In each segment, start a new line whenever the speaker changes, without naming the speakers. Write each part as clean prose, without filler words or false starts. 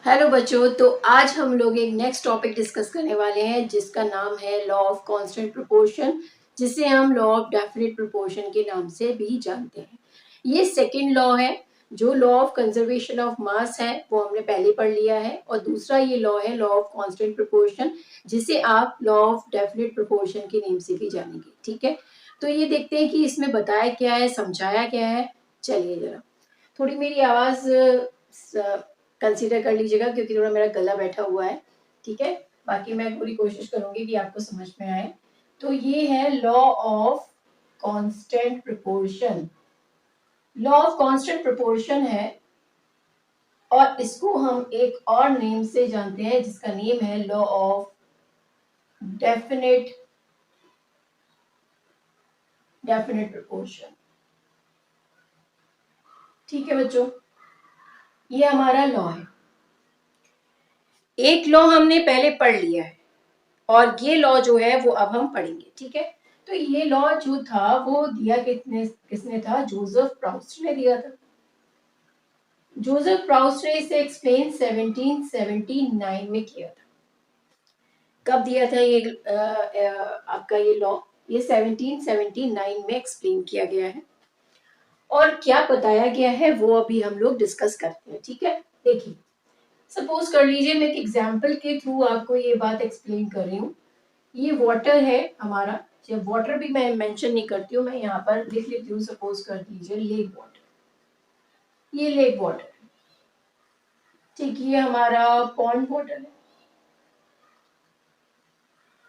Hello बच्चों, तो आज हम लोग एक नेक्स्ट टॉपिक डिस्कस करने वाले हैं जिसका नाम है लॉ ऑफ कांस्टेंट प्रोपोर्शन, जिसे हम लॉ ऑफ डेफिनेट प्रोपोर्शन के नाम से भी जानते हैं। ये सेकंड लॉ है। जो law of conservation of mass है वो हमने पहले पढ़ लिया है, और दूसरा ये लॉ है लॉ ऑफ कांस्टेंट प्रोपोर्शन, जिसे आप लॉ ऑफ डेफिनेट प्रोपोर्शन के नेम से भी जानेंगे। ठीक है, तो ये देखते हैं कि इसमें बताया क्या है, समझाया क्या है। चलिए जरा थोड़ी मेरी आवाज कंसीडर कर लीजिएगा, क्योंकि थोड़ा मेरा गला बैठा हुआ है। ठीक है, बाकी मैं पूरी कोशिश करूंगी कि आपको समझ में आए। तो ये है law of constant proportion. Law of constant proportion है, और इसको हम एक और नेम से जानते हैं जिसका नेम है law of definite definite proportion. ठीक है बच्चों, ये हमारा लॉ है। एक लॉ हमने पहले पढ़ लिया है, और ये लॉ जो है वो अब हम पढ़ेंगे। ठीक है, तो ये लॉ जो था वो दिया किसने था? जोसेफ प्राउस्ट ने दिया था। जोसेफ प्राउस्ट ने इसे एक्सप्लेन 1779 में किया था। कब दिया था ये आपका ये लॉ? ये 1779 में एक्सप्लेन किया गया है, और क्या बताया गया है वो अभी हम लोग डिस्कस करते हैं। ठीक है, देखिए, सपोज कर लीजिए मैं एक एग्जांपल के थ्रू आपको ये बात एक्सप्लेन कर रही हूँ। ये वाटर है हमारा। जब वाटर भी मैं मेंशन नहीं करती हूँ, मैं यहाँ पर लिख लेती हूँ। सपोज कर दीजिए लेक वाटर, ये लेक वाटर है। ठीक, ये हमारा पॉन्ड वाटर है,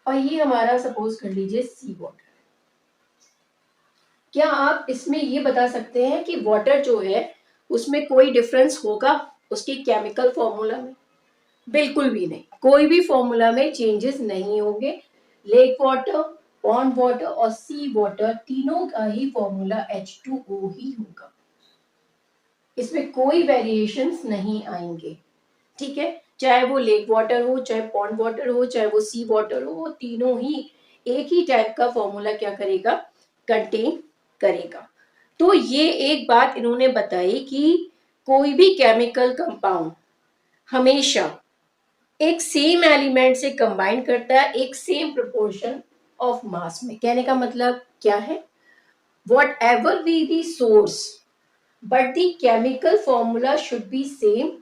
और ये हमारा सपोज कर लीजिए सी वाटर। क्या आप इसमें ये बता सकते हैं कि वाटर जो है उसमें कोई डिफरेंस होगा उसकी केमिकल फॉर्मूला में? बिल्कुल भी नहीं, कोई भी फॉर्मूला में चेंजेस नहीं होंगे। लेक वाटर, पॉन्ड वाटर और सी वाटर तीनों का ही फॉर्मूला H2O ही होगा। इसमें कोई वेरिएशंस नहीं आएंगे। ठीक है, चाहे वो लेक वाटर हो, चाहे पॉन्ड वाटर हो, चाहे वो सी वाटर हो, वो तीनों ही एक ही टाइप का फॉर्मूला क्या करेगा? कंटेन करेगा। तो ये एक बात इन्होंने बताई कि कोई भी केमिकल कंपाउंड हमेशा एक सेम एलिमेंट से कंबाइन करता है एक सेम प्रोपोर्शन ऑफ मास में। कहने का मतलब क्या है? What ever be the source, but the chemical formula should be same,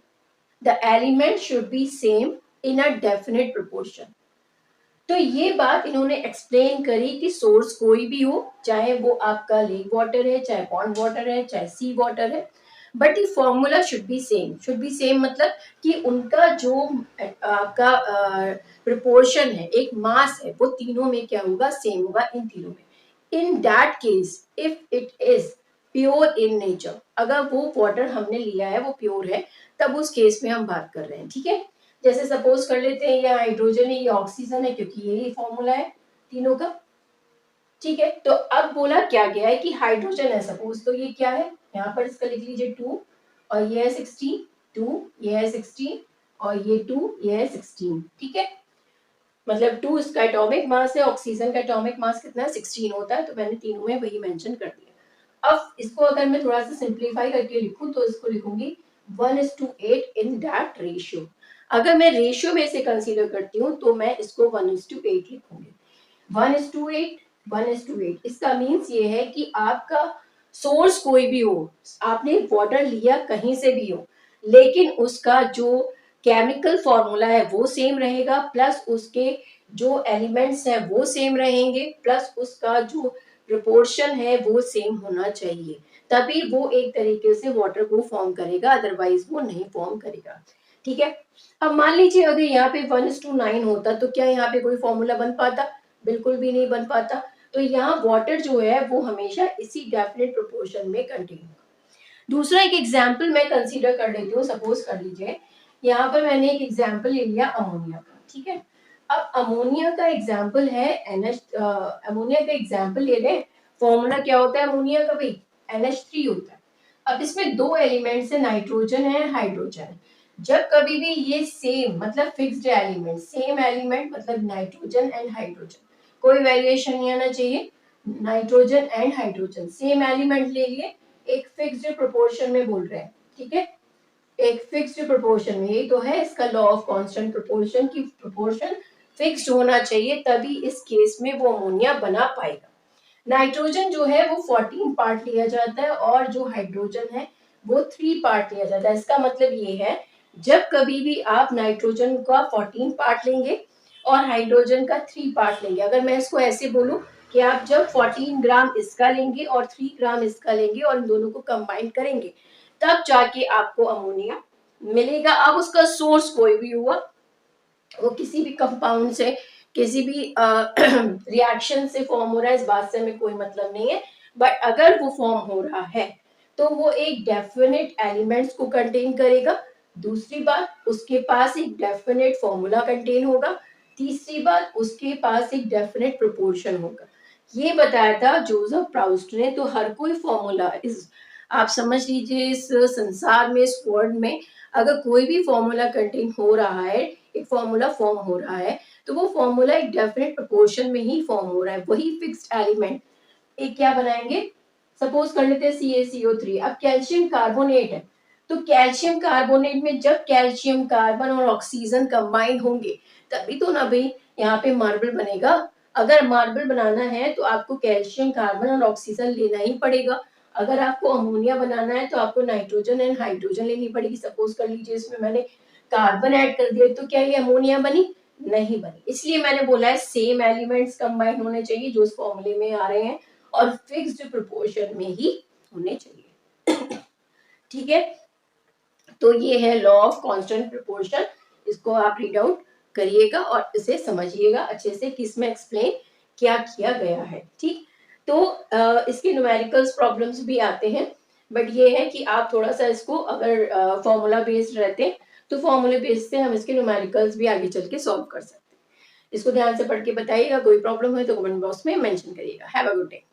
the element should be same in a definite proportion. तो ये बात इन्होंने एक्सप्लेन करी कि सोर्स कोई भी हो, चाहे वो आपका लेक वाटर है, चाहे पॉन्ड वाटर है, चाहे सी वाटर है, but the formula should be same. Should be same मतलब कि उनका जो आपका प्रोपोर्शन है, एक मास है, वो तीनों में क्या होगा? सेम होगा इन तीनों में। In that case if it is pure in nature, अगर वो वाटर हमने लिया है वो प्योर है, तब उस केस में हम बात कर रहे हैं। ठीक है, जैसे सपोज कर लेते हैं ये हाइड्रोजन है, ये ऑक्सीजन है, क्योंकि यही फॉर्मूला है तीनों का। ठीक है, तो अब बोला क्या गया है कि हाइड्रोजन है सपोज, तो ये क्या है? यहाँ पर इसका लिख लीजिए 2, और ये है 16, 2, ये है 16, और ये 2, ये है 16। ठीक है, मतलब 2 इसका एटॉमिक मास है, ऑक्सीजन का एटॉमिक मास कितना है? 16 होता है। तो मैंने तीनों में वही मेंशन कर दिया। अब इसको अगर मैं थोड़ा सा सिंप्लीफाई करके लिखूं तो इसको लिखूंगी 1:8 इन दैट रेशियो। अगर मैं रेशियो में से कंसीडर करती हूँ तो मैं इसको 1:8 लिखूंगी। 1:8, 1:8। इसका मीन्स ये है कि आपका सोर्स कोई भी हो, आपने वाटर लिया कहीं से भी हो, लेकिन उसका जो केमिकल फॉर्मूला है वो सेम रहेगा, प्लस उसके जो एलिमेंट्स हैं वो सेम रहेंगे, प्लस उसका जो प्रोपोर्शन है वो सेम होना चाहिए, तभी वो एक तरीके से वाटर को फॉर्म करेगा, अदरवाइज वो नहीं फॉर्म करेगा। ठीक है, अब मान लीजिए अगर यहाँ पे 1:9 होता तो क्या यहाँ पे कोई फॉर्मूला बन पाता? बिल्कुल भी नहीं बन पाता। तो यहाँ वाटर जो है वो हमेशा इसी डेफिनेट प्रोपोर्शन में कंटेन होगा। दूसरा एक एग्जाम्पल मैं कंसीडर कर लेती हूँ। सपोज कर लीजिए यहाँ पर मैंने एक एग्जाम्पल ले लिया अमोनिया का। ठीक है, अब अमोनिया का एग्जाम्पल है अमोनिया का एग्जाम्पल ले लें। फॉर्मूला क्या होता है अमोनिया का? भाई NH3 होता है। अब इसमें दो एलिमेंट्स है, नाइट्रोजन है, हाइड्रोजन है। जब कभी भी ये सेम मतलब फिक्स्ड एलिमेंट, सेम एलिमेंट मतलब नाइट्रोजन एंड हाइड्रोजन, कोई वेरिएशन नहीं आना चाहिए। Nitrogen and hydrogen same element ले लिए, एक फिक्स्ड प्रोपोर्शन में बोल रहे हैं। ठीक है, एक फिक्स्ड प्रोपोर्शन में, यही तो है इसका लॉ ऑफ कांस्टेंट प्रोपोर्शन की प्रोपोर्शन फिक्स्ड होना चाहिए, तभी इस केस में वो अमोनिया बना पाएगा। नाइट्रोजन जो है वो 14 पार्ट लिया जाता है और जो हाइड्रोजन है वो 3 पार्ट लिया जाता है। इसका मतलब ये है जब कभी भी आप नाइट्रोजन का 14 पार्ट लेंगे और हाइड्रोजन का 3 पार्ट लेंगे, अगर मैं इसको ऐसे बोलूं कि आप जब 14 ग्राम इसका लेंगे और 3 ग्राम इसका लेंगे और इन दोनों को कंबाइन करेंगे तब जाके आपको अमोनिया मिलेगा। अब उसका सोर्स कोई भी हुआ, वो किसी भी कंपाउंड से, किसी भी रिएक्शन से फॉर्म हो रहा है, इस बात से हमें कोई मतलब नहीं है, बट अगर वो फॉर्म हो रहा है तो वो एक डेफिनेट एलिमेंट्स को कंटेन करेगा। दूसरी बात, उसके पास एक डेफिनेट फॉर्मूला कंटेन होगा। तीसरी बात, उसके पास एक डेफिनेट प्रोपोर्शन होगा। ये बताया था जोसेफ प्राउस्ट ने। तो हर कोई फॉर्मूला इस, आप समझ लीजिए इस संसार में, इस वर्ल्ड में अगर कोई भी फॉर्मूला कंटेन हो रहा है, एक फॉर्मूला फॉर्म हो रहा है, तो वो फॉर्मूला एक डेफिनेट प्रोपोर्शन में ही फॉर्म हो रहा है। वही फिक्स्ड एलिमेंट एक क्या बनाएंगे, सपोज कर लेते हैं CaCO3। अब कैल्शियम कार्बोनेट है, तो कैल्शियम कार्बोनेट में जब कैल्शियम कार्बन और ऑक्सीजन कंबाइन होंगे तभी तो ना भाई यहाँ पे मार्बल बनेगा। अगर मार्बल बनाना है तो आपको कैल्शियम कार्बन और ऑक्सीजन लेना ही पड़ेगा। अगर आपको अमोनिया बनाना है तो आपको नाइट्रोजन एंड हाइड्रोजन लेनी पड़ेगी। सपोज कर लीजिए इसमें मैंने कार्बन ऐड कर दिया, तो क्या ये अमोनिया बनी? नहीं बनी। इसलिए मैंने बोला है सेम एलिमेंट्स कंबाइन होने चाहिए जो इस फॉर्मूले में आ रहे हैं और फिक्स्ड प्रोपोर्शन में ही होने चाहिए। ठीक है, तो ये है लॉ ऑफ कांस्टेंट प्रोपोर्शन। इसको आप रीड आउट करिएगा और इसे समझिएगा अच्छे से कि इसमें एक्सप्लेन क्या किया गया है। ठीक, तो इसके न्यूमेरिकल्स प्रॉब्लम्स भी आते हैं, बट ये है कि आप थोड़ा सा इसको, अगर फॉर्मूला बेस्ड रहते हैं तो फॉर्मूले बेस्ड से हम इसके न्यूमेरिकल्स भी आगे चल के सॉल्व कर सकते हैं। इसको ध्यान से पढ़ के बताइएगा, कोई प्रॉब्लम है तो कमेंट बॉक्स में मेंशन करिएगा। Have a good day.